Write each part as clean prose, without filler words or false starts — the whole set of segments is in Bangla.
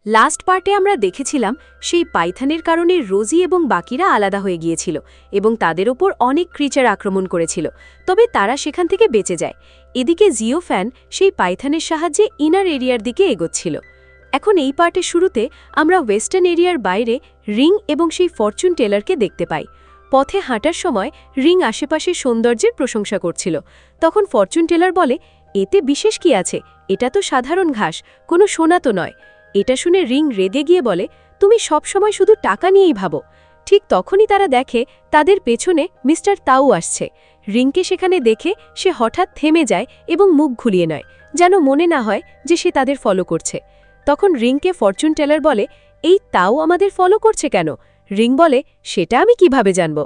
লাস্ট পার্টে আমরা দেখেছিলাম সেই পাইথনের কারণে রোজি এবং বাকিরা আলাদা হয়ে গিয়েছিল এবং তাদের ওপর অনেক ক্রিচার আক্রমণ করেছিল, তবে তারা সেখান থেকে বেঁচে যায়। এদিকে জিওফ্যান সেই পাইথনের সাহায্যে ইনার এরিয়ার দিকে এগোচ্ছিল। এখন এই পার্টের শুরুতে আমরা ওয়েস্টার্ন এরিয়ার বাইরে রিং এবং সেই ফরচুন টেলারকে দেখতে পাই। পথে হাঁটার সময় রিং আশেপাশের সৌন্দর্যের প্রশংসা করছিল। তখন ফরচুন টেলার বলে, এতে বিশেষ কি আছে, এটা তো সাধারণ ঘাস, কোনো সোনা তো নয়। এটা শুনে রিং রেগে গিয়ে বলে, তুমি সবসময় শুধু টাকা নিয়েই ভাবো। ঠিক তখনই তারা দেখে তাদের পেছনে মিস্টার তাও আসছে। রিংকে সেখানে দেখে সে হঠাৎ থেমে যায় এবং মুখ ঘুরিয়ে নেয়, যেন মনে না হয় যে সে তাদের ফলো করছে। তখন রিংকে ফরচুন টেলার বলে, এই তাও আমাদের ফলো করছে কেন? রিং বলে, সেটা আমি কিভাবে জানব?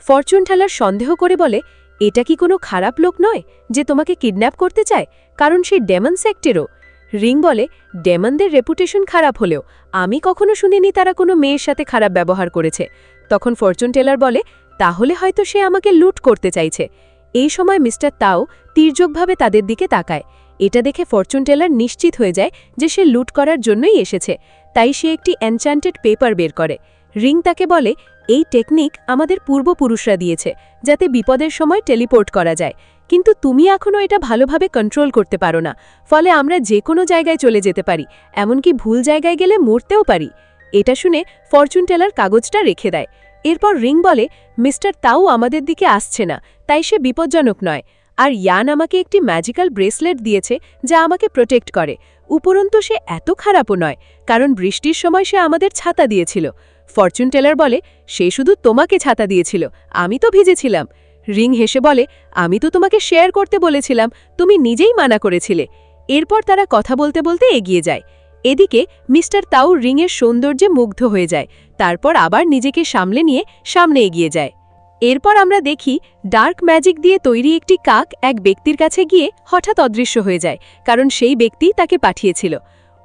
ফরচুন টেলার সন্দেহ করে বলে, এটা কি কোনো খারাপ লোক নয় যে তোমাকে কিডন্যাপ করতে চায়, কারণ সেই ডেমন সেক্টেরও। রিং বলে, ডেমনদের রেপুটেশন খারাপ হলেও আমি কখনো শুনিনি তারা কোনো মেয়ের সাথে খারাপ ব্যবহার করেছে। তখন ফরচুন টেলার বলে, তাহলে হয়তো সে আমাকে লুট করতে চাইছে। এই সময় মিস্টার তাও তির্যকভাবে তাদের দিকে তাকায়। এটা দেখে ফরচুন টেলার নিশ্চিত হয়ে যায় যে সে লুট করার জন্যই এসেছে, তাই সে একটি এনচ্যান্টেড পেপার বের করে। রিং তাকে বলে, এই টেকনিক আমাদের পূর্বপুরুষরা দিয়েছে যাতে বিপদের সময় টেলিপোর্ট করা যায়, কিন্তু তুমি এখনও এটা ভালোভাবে কন্ট্রোল করতে পারো না, ফলে আমরা যে কোনো জায়গায় চলে যেতে পারি, এমনকি ভুল জায়গায় গেলে মরতেও পারি। এটা শুনে ফরচুন টেলার কাগজটা রেখে দেয়। এরপর রিং বলে, মিস্টার তাও আমাদের দিকে আসছে না, তাই সে বিপজ্জনক নয়। আর ইয়ান আমাকে একটি ম্যাজিক্যাল ব্রেসলেট দিয়েছে যা আমাকে প্রোটেক্ট করে। উপরন্তু সে এত খারাপও নয়, কারণ বৃষ্টির সময় সে আমাদের ছাতা দিয়েছিল। ফরচুন টেলার বলে, সে শুধু তোমাকে ছাতা দিয়েছিল, আমি তো ভিজেছিলাম। রিং হেসে বলে, আমি তো তোমাকে শেয়ার করতে বলেছিলাম, তুমি নিজেই মানা করেছিলে। এরপর তারা কথা বলতে বলতে এগিয়ে যায়। এদিকে মিস্টার তাও রিংয়ের সৌন্দর্যে মুগ্ধ হয়ে যায়, তারপর আবার নিজেকে সামলে নিয়ে সামনে এগিয়ে যায়। এরপর আমরা দেখি ডার্ক ম্যাজিক দিয়ে তৈরি একটি কাক এক ব্যক্তির কাছে গিয়ে হঠাৎ অদৃশ্য হয়ে যায়, কারণ সেই ব্যক্তি তাকে পাঠিয়েছিল।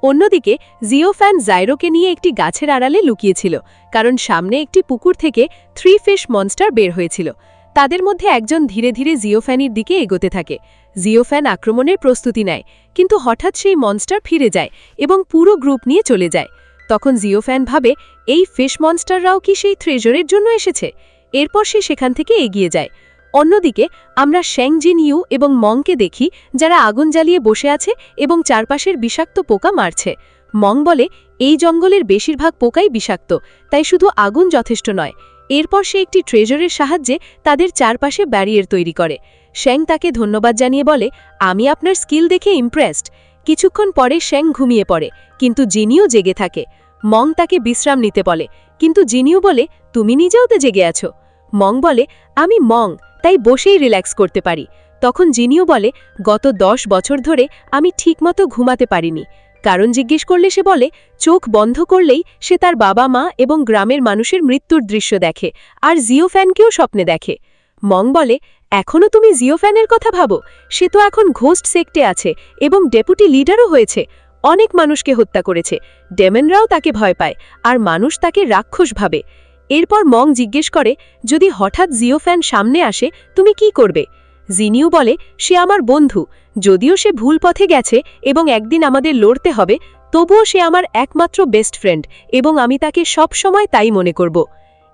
অন্যদিকে জিওফ্যান জাইরোকে নিয়ে একটি গাছের আড়ালে লুকিয়েছিল, কারণ সামনে একটি পুকুর থেকে 3 ফিশ মনস্টার বের হয়েছিল। তাদের মধ্যে একজন ধীরে ধীরে জিওফ্যানের দিকে এগোতে থাকে। জিওফ্যান আক্রমণের প্রস্তুতি নেয়, কিন্তু হঠাৎ সেই মনস্টার ফিরে যায় এবং পুরো গ্রুপ নিয়ে চলে যায়। তখন জিওফ্যান ভাবে, এই ফিশ মনস্টাররাও কি সেই ট্রেজারের জন্য এসেছে? এরপর সে সেখান থেকে এগিয়ে যায়। অন্যদিকে আমরা শ্যাং জিন ইউ এবং মংকে দেখি, যারা আগুন জ্বালিয়ে বসে আছে এবং চারপাশের বিষাক্ত পোকা মারছে। মং বলে, এই জঙ্গলের বেশিরভাগ পোকাই বিষাক্ত, তাই শুধু আগুন যথেষ্ট নয়। এরপর সে একটি ট্রেজারের সাহায্যে তাদের চারপাশে ব্যারিয়ার তৈরি করে। শ্যাং তাকে ধন্যবাদ জানিয়ে বলে, আমি আপনার স্কিল দেখে ইমপ্রেসড। কিছুক্ষণ পরে শ্যাং ঘুমিয়ে পড়ে, কিন্তু জিনিও জেগে থাকে। মং তাকে বিশ্রাম নিতে বলে, কিন্তু জিনিও বলে, তুমি নিজেও তো জেগে আছো। মং বলে, আমি মং, তাই বসেই রিল্যাক্স করতে পারি। তখন জিনিও বলে, গত 10 বছর ধরে আমি ঠিকমতো ঘুমাতে পারিনি। কারণ জিজ্ঞেস করলে সে বলে, চোখ বন্ধ করলেই সে তার বাবা মা এবং গ্রামের মানুষের মৃত্যুর দৃশ্য দেখে, আর জিওফ্যানকেও স্বপ্নে দেখে। মং বলে, এখনও তুমি জিওফ্যানের কথা ভাবো? সে তো এখন ঘোস্ট সেক্টে আছে এবং ডেপুটি লিডারও হয়েছে, অনেক মানুষকে হত্যা করেছে। ডেমনরাও তাকে ভয় পায়, আর মানুষ তাকে রাক্ষস ভাবে। এরপর মং জিজ্ঞেস করে, যদি হঠাৎ জিওফ্যান সামনে আসে তুমি কি করবে? জিনিও বলে, সে আমার বন্ধু, যদিও সে ভুল পথে গেছে এবং একদিন আমাদের লড়তে হবে, তবুও সে আমার একমাত্র বেস্ট ফ্রেন্ড এবং আমি তাকে সব সময় তাই মনে করব।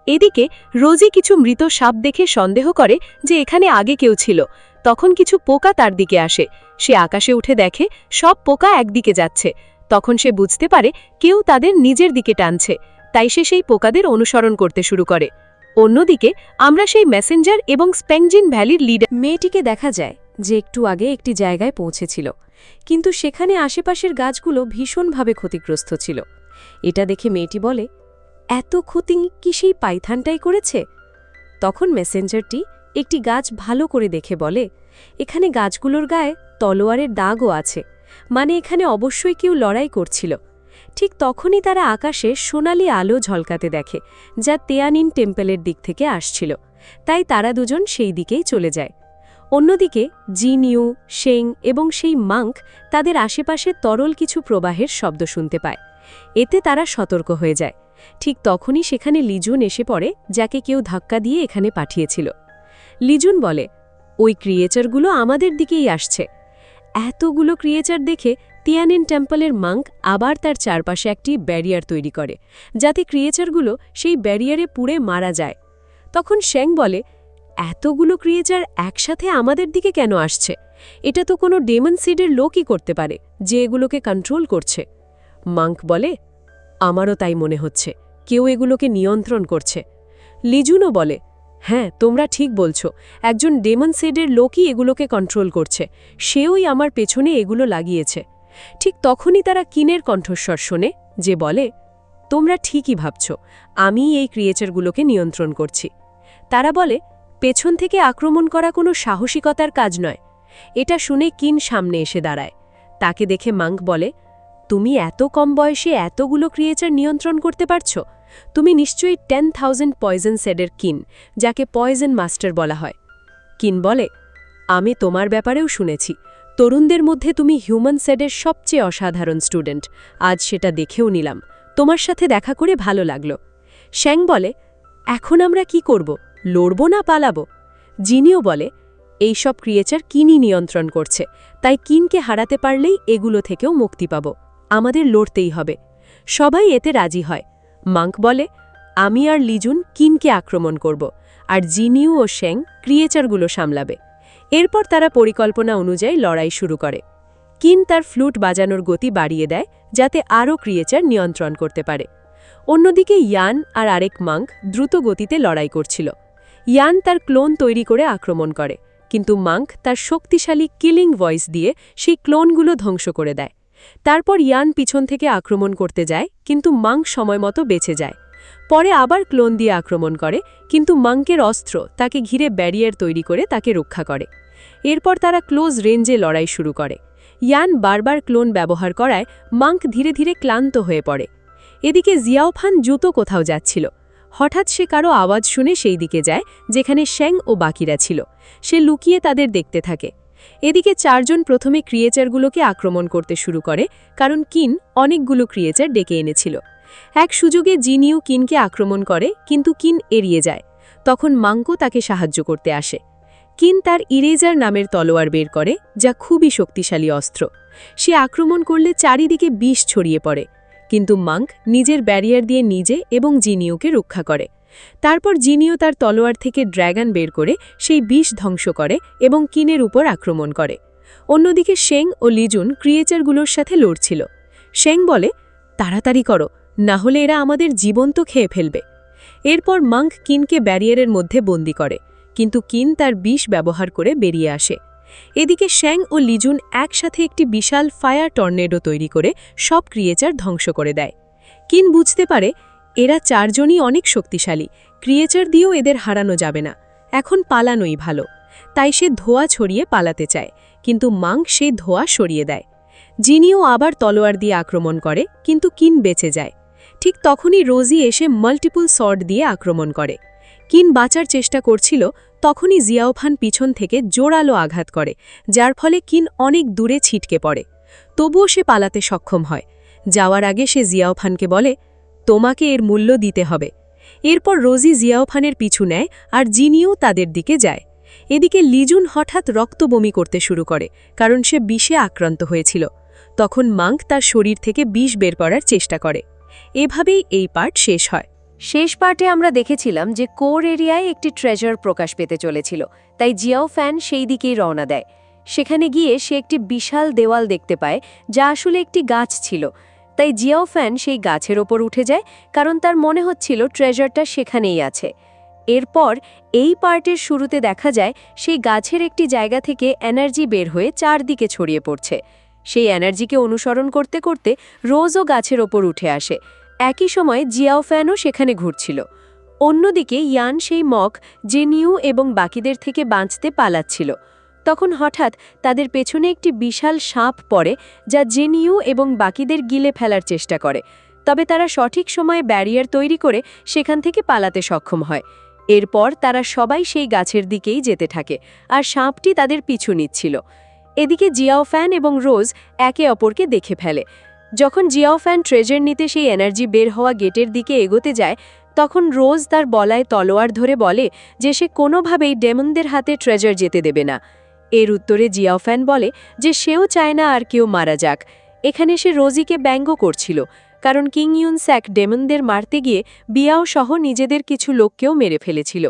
এদিকে রোজি কিছু মৃত সাপ দেখে সন্দেহ করে যে এখানে আগে কেউ ছিল। তখন কিছু পোকা তার দিকে আসে। সে আকাশে উঠে দেখে সব পোকা একদিকে যাচ্ছে। তখন সে বুঝতে পারে কেউ তাদের নিজের দিকে টানছে, তাই সে সেই পোকাদের অনুসরণ করতে শুরু করে। অন্যদিকে আমরা সেই মেসেঞ্জার এবং স্প্যাংজিন ভ্যালির লিডার মেয়েটিকে দেখা যায় যে একটু আগে একটি জায়গায় পৌঁছেছিল, কিন্তু সেখানে আশেপাশের গাছগুলো ভীষণভাবে ক্ষতিগ্রস্ত ছিল। এটা দেখে মেয়েটি বলে, এত ক্ষতি কি সেই পাইথানটাই করেছে? তখন মেসেঞ্জারটি একটি গাছ ভালো করে দেখে বলে, এখানে গাছগুলোর গায়ে তলোয়ারের দাগও আছে, মানে এখানে অবশ্যই কেউ লড়াই করছিল। ঠিক তখনই তারা আকাশে সোনালি আলো ঝলকাতে দেখে, যা তেয়ানিন টেম্পলের দিক থেকে আসছিল, তাই তারা দুজন সেই দিকেই চলে যায়। অন্যদিকে জিনিউ, শেং এবং সেই মাংক তাদের আশেপাশে তরল কিছু প্রবাহের শব্দ শুনতে পায়। এতে তারা সতর্ক হয়ে যায়। ঠিক তখনই সেখানে লিজুন এসে পড়ে, যাকে কেউ ধাক্কা দিয়ে এখানে পাঠিয়েছিল। লিজুন বলে, ওই ক্রিয়েচারগুলো আমাদের দিকেই আসছে। এতগুলো ক্রিয়েচার দেখে তিয়ানিন টেম্পলের মাঙ্ক আবার তার চারপাশে একটি ব্যারিয়ার তৈরি করে, যাতে ক্রিয়েচারগুলো সেই ব্যারিয়ারে পুড়ে মারা যায়। তখন শ্যাং বলে, এতগুলো ক্রিয়েচার একসাথে আমাদের দিকে কেন আসছে? এটা তো কোনো ডেমন সিডের লোকই করতে পারে, যে এগুলোকে কন্ট্রোল করছে। মাঙ্ক বলে, আমারও তাই মনে হচ্ছে, কেউ এগুলোকে নিয়ন্ত্রণ করছে। লিজুনও বলে, হ্যাঁ, তোমরা ঠিক বলছো, একজন ডেমন সিডের লোকই এগুলোকে কন্ট্রোল করছে, সেওই আমার পেছনে এগুলো লাগিয়েছে। ঠিক তখনই তারা কিনের কণ্ঠস্বর শোনে, যে বলে, তোমরা ঠিকই ভাবছ, আমি এই ক্রিয়েচারগুলোকে নিয়ন্ত্রণ করছি। তারা বলে, পেছন থেকে আক্রমণ করা কোনো সাহসিকতার কাজ নয়। এটা শুনে কিন সামনে এসে দাঁড়ায়। তাকে দেখে মাঙ্ক বলে, তুমি এত কম বয়সে এতগুলো ক্রিয়েচার নিয়ন্ত্রণ করতে পারছো? তুমি নিশ্চয়ই 10,000 পয়জন সেডের কিন, যাকে পয়জন মাস্টার বলা হয়। কিন বলে, আমি তোমার ব্যাপারেও শুনেছি, তরুণদের মধ্যে তুমি হিউম্যান সেডের সবচেয়ে অসাধারণ স্টুডেন্ট। আজ সেটা দেখেও নিলাম, তোমার সাথে দেখা করে ভালো লাগলো। শ্যাং বলে, এখন আমরা কি করব? লড়ব না পালাবো? জিনিও বলে, এই সব ক্রিয়েচার কিনই নিয়ন্ত্রণ করছে, তাই কিনকে হারাতে পারলেই এগুলো থেকেও মুক্তি পাব। আমাদের লড়তেই হবে। সবাই এতে রাজি হয়। মাঙ্ক বলে, আমি আর লিজুন কিনকে আক্রমণ করব, আর জিনিউ ও শ্যাং ক্রিয়েচারগুলো সামলাবে। এরপর তারা পরিকল্পনা অনুযায়ী লড়াই শুরু করে। কিন তার ফ্লুট বাজানোর গতি বাড়িয়ে দেয়, যাতে আরও ক্রিয়েচার নিয়ন্ত্রণ করতে পারে। অন্যদিকে ইয়ান আর আরেক মাঙ্ক দ্রুত গতিতে লড়াই করছিল। ইয়ান তার ক্লোন তৈরি করে আক্রমণ করে, কিন্তু মাঙ্ক তার শক্তিশালী কিলিং ভয়েস দিয়ে সেই ক্লোনগুলো ধ্বংস করে দেয়। তারপর ইয়ান পিছন থেকে আক্রমণ করতে যায়, কিন্তু মাঙ্ক সময়মতো বেঁচে যায়। পরে আবার ক্লোন দিয়ে আক্রমণ করে, কিন্তু মাঙ্কের অস্ত্র তাকে ঘিরে ব্যারিয়ার তৈরি করে তাকে রক্ষা করে। এরপর তারা ক্লোজ রেঞ্জে লড়াই শুরু করে। ইয়ান বারবার ক্লোন ব্যবহার করায় মাঙ্ক ধীরে ধীরে ক্লান্ত হয়ে পড়ে। এদিকে জিয়াওফান জুতো কোথাও যাচ্ছিল। হঠাৎ সে কারো আওয়াজ শুনে সেই দিকে যায়, যেখানে শ্যাং ও বাকিরা ছিল। সে লুকিয়ে তাদের দেখতে থাকে। এদিকে চারজন প্রথমে ক্রিয়েচারগুলোকে আক্রমণ করতে শুরু করে, কারণ কিন অনেকগুলো ক্রিয়েচার ডেকে এনেছিল। এক সুযোগে জিনিও কিনকে আক্রমণ করে, কিন্তু কিন এড়িয়ে যায়। তখন মাঙ্কো তাকে সাহায্য করতে আসে। কিন তার ইরেজার নামের তলোয়ার বের করে, যা খুবই শক্তিশালী অস্ত্র। সে আক্রমণ করলে চারিদিকে বিষ ছড়িয়ে পড়ে, কিন্তু মাঙ্ক নিজের ব্যারিয়ার দিয়ে নিজে এবং জিনিওকে রক্ষা করে। তারপর জিনিও তার তলোয়ার থেকে ড্র্যাগন বের করে সেই বিষ ধ্বংস করে এবং কিনের উপর আক্রমণ করে। অন্যদিকে শ্যাং ও লিজুন ক্রিয়েচারগুলোর সাথে লড়ছিল। শ্যাং বলে, তাড়াতাড়ি করো, না হলে এরা আমাদের জীবন্ত খেয়ে ফেলবে। এরপর মাঙ্ক কিনকে ব্যারিয়ারের মধ্যে বন্দি করে, কিন্তু কিন তার বিষ ব্যবহার করে বেরিয়ে আসে। এদিকে শ্যাং ও লিজুন একসাথে একটি বিশাল ফায়ার টর্নেডো তৈরি করে সব ক্রিয়েচার ধ্বংস করে দেয়। কিন বুঝতে পারে এরা চারজনই অনেক শক্তিশালী, ক্রিয়েচার দিয়েও এদের হারানো যাবে না, এখন পালানোই ভালো। তাই সে ধোঁয়া ছড়িয়ে পালাতে চায়, কিন্তু মাঙ্ক সেই ধোঁয়া সরিয়ে দেয়। জিনিও আবার তলোয়ার দিয়ে আক্রমণ করে, কিন্তু কিন বেঁচে যায়। ঠিক তখনই রোজি এসে মাল্টিপল সর্ড দিয়ে আক্রমণ করে। কিন বাঁচার চেষ্টা করছিল, তখনই জিয়াওফান পিছন থেকে জোরালো আঘাত করে, যার ফলে কিন অনেক দূরে ছিটকে পড়ে। তবুও সে পালাতে সক্ষম হয়। যাওয়ার আগে সে জিয়াওফানকে বলে, তোমাকে এর মূল্য দিতে হবে। এরপর রোজি জিয়াওফানের পিছু নেয়, আর জিনিও তাদের দিকে যায়। এদিকে লিজুন হঠাৎ রক্ত বমি করতে শুরু করে, কারণ সে বিষে আক্রান্ত হয়েছিল। তখন মাঙ্ক তার শরীর থেকে বিষ বের করার চেষ্টা করে। এভাবেই এই পার্ট শেষ হয়। শেষ পার্টে আমরা দেখেছিলাম যে কোর এরিয়ায় একটি ট্রেজার প্রকাশ পেতে চলেছিল, তাই জিয়াওফান সেই দিকেই রওনা দেয়। সেখানে গিয়ে সে একটি বিশাল দেওয়াল দেখতে পায়, যা আসলে একটি গাছ ছিল। তাই জিয়াওফান সেই গাছের ওপর উঠে যায়, কারণ তার মনে হচ্ছিল ট্রেজারটা সেখানেই আছে। এরপর এই পার্টের শুরুতে দেখা যায় সেই গাছের একটি জায়গা থেকে এনার্জি বের হয়ে চারদিকে ছড়িয়ে পড়ছে। সেই এনার্জিকে অনুসরণ করতে করতে রোজও গাছের ওপর উঠে আসে। একই সময় জিয়াওফ্যানও সেখানে ঘুরছিল। অন্যদিকে ইয়ান সেই মক, জেনিউ এবং বাকিদের থেকে বাঁচতে পালাচ্ছিল। তখন হঠাৎ তাদের পেছনে একটি বিশাল সাপ পড়ে, যা জেনিউ এবং বাকিদের গিলে ফেলার চেষ্টা করে। তবে তারা সঠিক সময়ে ব্যারিয়ার তৈরি করে সেখান থেকে পালাতে সক্ষম হয়। এরপর তারা সবাই সেই গাছের দিকেই যেতে থাকে, আর সাপটি তাদের পিছু নিচ্ছিল। এদিকে জিয়াওফ্যান এবং রোজ একে অপরকে দেখে ফেলে। যখন জিয়াওফ্যান ট্রেজার নিতে সেই এনার্জি বের হওয়া গেটের দিকে এগোতে যায়, তখন রোজ তার বলায় তলোয়ার ধরে বলে যে সে কোনোভাবেই ডেমনদের হাতে ট্রেজার যেতে দেবে না। এর উত্তরে জিয়াওফ্যান বলে যে সেও চায় না আর কেউ মারা যাক। এখানে সে রোজিকে ব্যঙ্গ করছিল, কারণ কিং ইউন স্যাক ডেমনদের মারতে গিয়ে বিয়াও সহ নিজেদের কিছু লোককেও মেরে ফেলেছিল।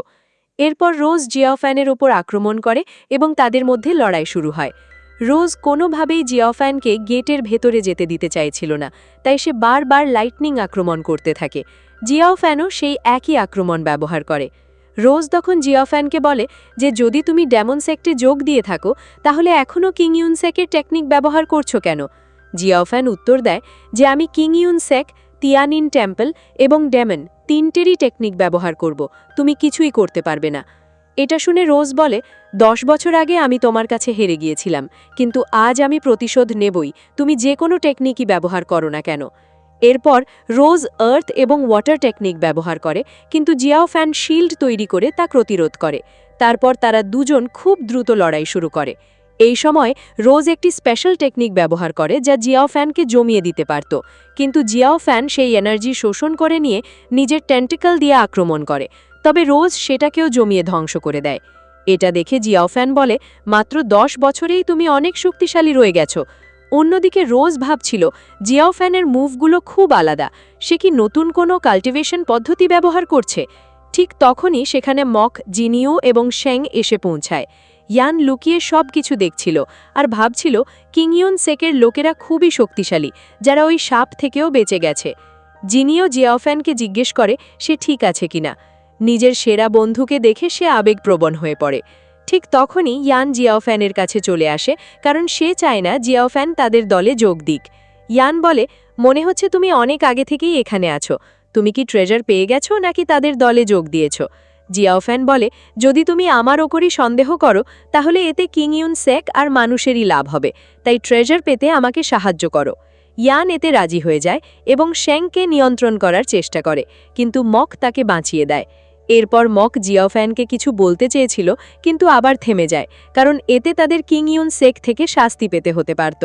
এরপর রোজ জিয়াওফ্যানের ওপর আক্রমণ করে এবং তাদের মধ্যে লড়াই শুরু হয়। রোজ কোনোভাবেই জিয়াওফ্যানকে গেটের ভেতরে যেতে দিতে চাইছিল না, তাই সে বারবার লাইটনিং আক্রমণ করতে থাকে। জিয়াওফ্যানও সেই একই আক্রমণ ব্যবহার করে। রোজ তখন জিয়াওফ্যানকে বলে যে যদি তুমি ডেমন সেক্টে যোগ দিয়ে থাকো তাহলে এখনও কিং ইউন সেকের টেকনিক ব্যবহার করছো কেন? জিয়াওফ্যান উত্তর দেয় যে আমি কিং ইউন সেক, তিয়ানিন টেম্পল এবং ডেমন তিনটেরই টেকনিক ব্যবহার করব, তুমি কিছুই করতে পারবে না। এটা শুনে রোজ বলে 10 বছর আগে আমি তোমার কাছে হেরে গিয়েছিলাম, কিন্তু আজ আমি প্রতিশোধ নেবই, তুমি যে কোনো টেকনিকই ব্যবহার করো না কেন। এরপর রোজ আর্থ এবং ওয়াটার টেকনিক ব্যবহার করে, কিন্তু জিয়াওফ্যান শিল্ড তৈরি করে তা প্রতিরোধ করে। তারপর তারা দুজন খুব দ্রুত লড়াই শুরু করে। এই সময় রোজ একটি স্পেশাল টেকনিক ব্যবহার করে যা জিয়াওফ্যানকে জমিয়ে দিতে পারত, কিন্তু জিয়াওফ্যান সেই এনার্জি শোষণ করে নিয়ে নিজের টেন্টিকল দিয়ে আক্রমণ করে, তবে রোজ সেটাকেও জমিয়ে ধ্বংস করে দেয়। এটা দেখে জিয়াওফ্যান বলে মাত্র 10 বছরেই তুমি অনেক শক্তিশালী রয়ে গেছো। অন্যদিকে রোজ ভাবছিল জিয়াওফ্যানের মুভগুলো খুব আলাদা, সে কি নতুন কোনো কাল্টিভেশন পদ্ধতি ব্যবহার করছে। ঠিক তখনই সেখানে মক, জিনিও এবং শেং এসে পৌঁছায়। ইয়ান লুকিয়ে সব কিছু দেখছিল আর ভাবছিল কিং ইউন সেকের লোকেরা খুবই শক্তিশালী, যারা ওই সাপ থেকেও বেঁচে গেছে। জিনিও জিয়াওফ্যানকে জিজ্ঞেস করে সে ঠিক আছে কিনা। নিজের সেরা বন্ধুকে দেখে সে আবেগপ্রবণ হয়ে পড়ে। ঠিক তখনই ইয়ান জিয়াওফ্যানের কাছে চলে আসে, কারণ সে চায় না জিয়াওফ্যান তাদের দলে যোগ দিক। ইয়ান বলে মনে হচ্ছে তুমি অনেক আগে থেকেই এখানে আছো, তুমি কি ট্রেজার পেয়ে গেছো নাকি তাদের দলে যোগ দিয়েছ? জিয়াওফ্যান বলে যদি তুমি আমার ওপরই সন্দেহ করো তাহলে এতে কিং ইউন সেক আর মানুষেরই লাভ হবে, তাই ট্রেজার পেতে আমাকে সাহায্য করো। ইয়ান এতে রাজি হয়ে যায় এবং শেংকে নিয়ন্ত্রণ করার চেষ্টা করে, কিন্তু মক তাকে বাঁচিয়ে দেয়। এরপর মক জিয়াওফ্যানকে কিছু বলতে চেয়েছিল, কিন্তু আবার থেমে যায়, কারণ এতে তাদের কিং ইউন সেক থেকে শাস্তি পেতে হতে পারত।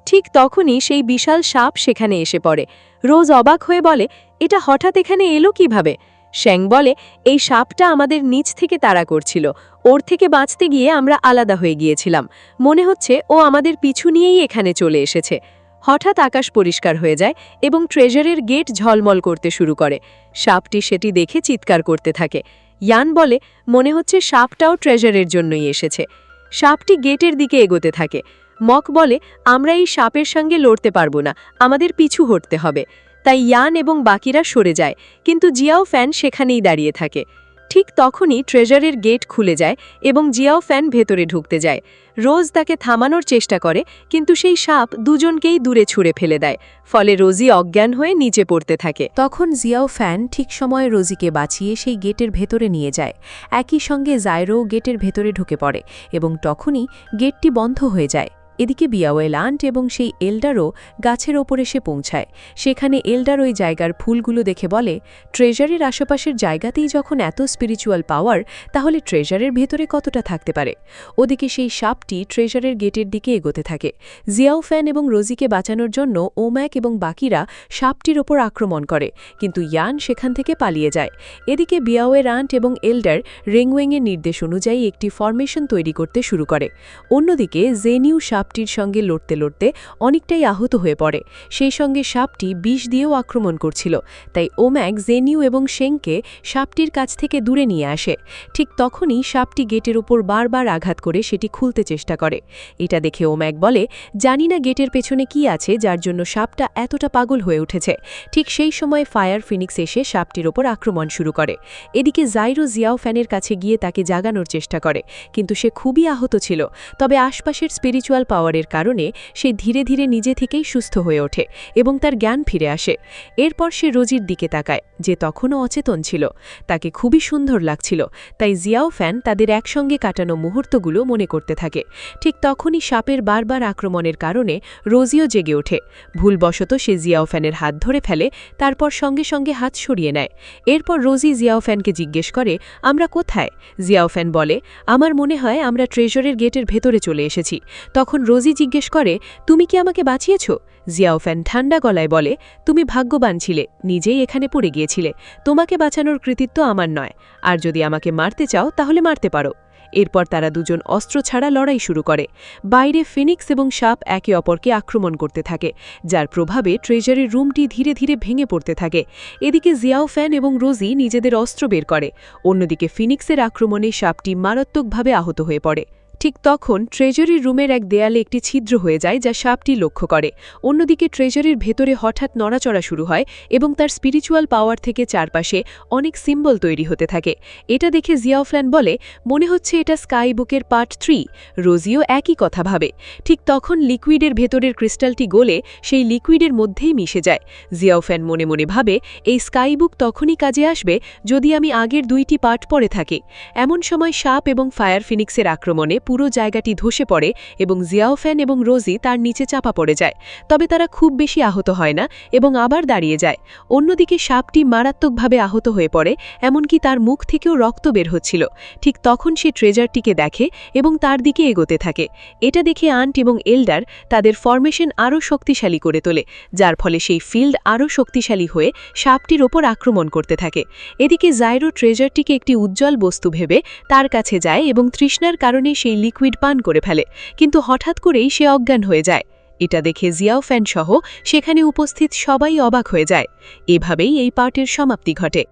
ঠিক তখনই সেই বিশাল সাপ সেখানে এসে পড়ে। রোজ অবাক হয়ে বলে এটা হঠাৎ এখানে এলো কিভাবে? শেং বলে এই সাপটা আমাদের নিচ থেকে তাড়া করছিল, ওর থেকে বাঁচতে গিয়ে আমরা আলাদা হয়ে গিয়েছিলাম, মনে হচ্ছে ও আমাদের পিছু নিয়েই এখানে চলে এসেছে। হঠাৎ আকাশ পরিষ্কার হয়ে যায় এবং ট্রেজারের গেট ঝলমল করতে শুরু করে। সাপটি সেটি দেখে চিৎকার করতে থাকে। ইয়ান বলে মনে হচ্ছে সাপটাও ট্রেজারের জন্যই এসেছে। সাপটি গেটের দিকে এগোতে থাকে। মক বলে আমরা এই সাপের সঙ্গে লড়তে পারবো না, আমাদের পিছু হটতে হবে। তাই ইয়ান এবং বাকিরা সরে যায়, কিন্তু জিয়াওফ্যান সেখানেই দাঁড়িয়ে থাকে। ঠিক তখনই ট্রেজারের গেট খুলে যায় এবং জিয়াওফ্যান ভেতরে ঢুকতে যায়। রোজ তাকে থামানোর চেষ্টা করে, কিন্তু সেই সাপ দুজনকেই দূরে ছুঁড়ে ফেলে দেয়, ফলে রোজি অজ্ঞান হয়ে নিচে পড়তে থাকে। তখন জিয়াওফ্যান ঠিক সময়ে রোজিকে বাঁচিয়ে সেই গেটের ভেতরে নিয়ে যায়। একই সঙ্গে জায়রো গেটের ভেতরে ঢুকে পড়ে এবং তখনই গেটটি বন্ধ হয়ে যায়। এদিকে বিয়াওয়েল আন্ট এবং সেই এল্ডারও গাছের ওপর এসে পৌঁছায়। সেখানে এল্ডার ওই জায়গার ফুলগুলো দেখে বলে ট্রেজারের আশেপাশের জায়গাতেই যখন এত স্পিরিচুয়াল পাওয়ার, তাহলে ট্রেজারের ভেতরে কতটা থাকতে পারে। ওদিকে সেই সাপটি ট্রেজারের গেটের দিকে এগোতে থাকে। জিয়াওফ্যান এবং রোজিকে বাঁচানোর জন্য ওম্যাক এবং বাকিরা সাপটির ওপর আক্রমণ করে, কিন্তু ইয়ান সেখান থেকে পালিয়ে যায়। এদিকে বিয়াওয়ের আন্ট এবং এল্ডার রেংওয়েংয়ের নির্দেশ অনুযায়ী একটি ফরমেশন তৈরি করতে শুরু করে। অন্যদিকে জেনিউ সাপটির সঙ্গে লড়তে লড়তে অনেকটাই আহত হয়ে পড়ে। সেই সঙ্গে সাপটি বিষ দিয়েও আক্রমণ করছিল, তাই ওম্যাক জেনিউ এবং শেংকে সাপটির কাছ থেকে দূরে নিয়ে আসে। ঠিক তখনই সাপটি গেটের উপর বারবার আঘাত করে সেটি খুলতে চেষ্টা করে। এটা দেখে ওম্যাক বলে জানি না গেটের পেছনে কি আছে যার জন্য সাপটা এতটা পাগল হয়ে উঠেছে। ঠিক সেই সময় ফায়ার ফিনিক্স এসে সাপটির ওপর আক্রমণ শুরু করে। এদিকে জাইরো জিয়াওফ্যানের কাছে গিয়ে তাকে জাগানোর চেষ্টা করে, কিন্তু সে খুবই আহত ছিল। তবে আশপাশের স্পিরিচুয়াল পাওয়ারের কারণে সে ধীরে ধীরে নিজে থেকেই সুস্থ হয়ে ওঠে এবং তার জ্ঞান ফিরে আসে। এরপর সে রোজির দিকে তাকায়, যে তখনও অচেতন ছিল। তাকে খুবই সুন্দর লাগছিল, তাই জিয়াওফ্যান তাদের একসঙ্গে কাটানো মুহূর্তগুলো মনে করতে থাকে। ঠিক তখনই সাপের বারবার আক্রমণের কারণে রোজিও জেগে ওঠে। ভুলবশত সে জিয়াওফ্যানের হাত ধরে ফেলে, তারপর সঙ্গে সঙ্গে হাত সরিয়ে নেয়। এরপর রোজি জিয়াওফ্যানকে জিজ্ঞেস করে আমরা কোথায়? জিয়াওফ্যান বলে আমার মনে হয় আমরা ট্রেজারের গেটের ভেতরে চলে এসেছি। তখন রোজি জিজ্ঞেস করে তুমি কি আমাকে বাঁচিয়েছ? জিয়াওফ্যান ঠান্ডা গলায় বলে তুমি ভাগ্যবান ছিলে, নিজেই এখানে পড়ে গিয়েছিলে, তোমাকে বাঁচানোর কৃতিত্ব আমার নয়, আর যদি আমাকে মারতে চাও তাহলে মারতে পারো। এরপর তারা দুজন অস্ত্র ছাড়া লড়াই শুরু করে। বাইরে ফিনিক্স এবং সাপ একে অপরকে আক্রমণ করতে থাকে, যার প্রভাবে ট্রেজারের রুমটি ধীরে ধীরে ভেঙে পড়তে থাকে। এদিকে জিয়াও ফ্যান এবং রোজি নিজেদের অস্ত্র বের করে। অন্যদিকে ফিনিক্সের আক্রমণে সাপটি মারাত্মকভাবে আহত হয়ে পড়ে। ঠিক তখন ট্রেজারির রুমের এক দেয়ালে একটি ছিদ্র হয়ে যায়, যা সাপটি লক্ষ্য করে। অন্যদিকে ট্রেজারির ভেতরে হঠাৎ নড়াচড়া শুরু হয় এবং তার স্পিরিচুয়াল পাওয়ার থেকে চারপাশে অনেক সিম্বল তৈরি হতে থাকে। এটা দেখে জিয়াওফ্যান বলে, মনে হচ্ছে এটা স্কাই বুকের পার্ট 3। রোজিও একই কথা ভাবে। ঠিক তখন লিকুইডের ভেতরের ক্রিস্টালটি গলে সেই লিকুইডের মধ্যেই মিশে যায়। জিয়াওফ্যান মনে মনে ভাবে, এই স্কাই বুক তখনই কাজে আসবে যদি আমি আগের 2টি পার্ট পরে থাকি। এমন সময় সাপ এবং ফায়ার ফিনিক্সের আক্রমণে পুরো জায়গাটি ধসে পড়ে এবং জিয়াওফ্যান এবং রোজি তার নিচে চাপা পড়ে যায়। তবে তারা খুব বেশি আহত হয় না এবং আবার দাঁড়িয়ে যায়। অন্যদিকে সাপটি মারাত্মকভাবে আহত হয়ে পড়ে, এমনকি তার মুখ থেকেও রক্ত বের হচ্ছিল। ঠিক তখন সে ট্রেজারটিকে দেখে এবং তার দিকে এগোতে থাকে। এটা দেখে আন্ট এবং এল্ডার তাদের ফরমেশন আরও শক্তিশালী করে তোলে, যার ফলে সেই ফিল্ড আরও শক্তিশালী হয়ে সাপটির ওপর আক্রমণ করতে থাকে। এদিকে জাইরো ট্রেজারটিকে একটি উজ্জ্বল বস্তু ভেবে তার কাছে যায় এবং তৃষ্ণার কারণে সেই লিকুইড পান করে ফেলে, কিন্তু হঠাৎ করেই সে অজ্ঞান হয়ে যায়। এটা দেখে জিয়াওফ্যান সহ সেখানে উপস্থিত সবাই অবাক হয়ে যায়। এভাবেই এই পার্টের সমাপ্তি ঘটে।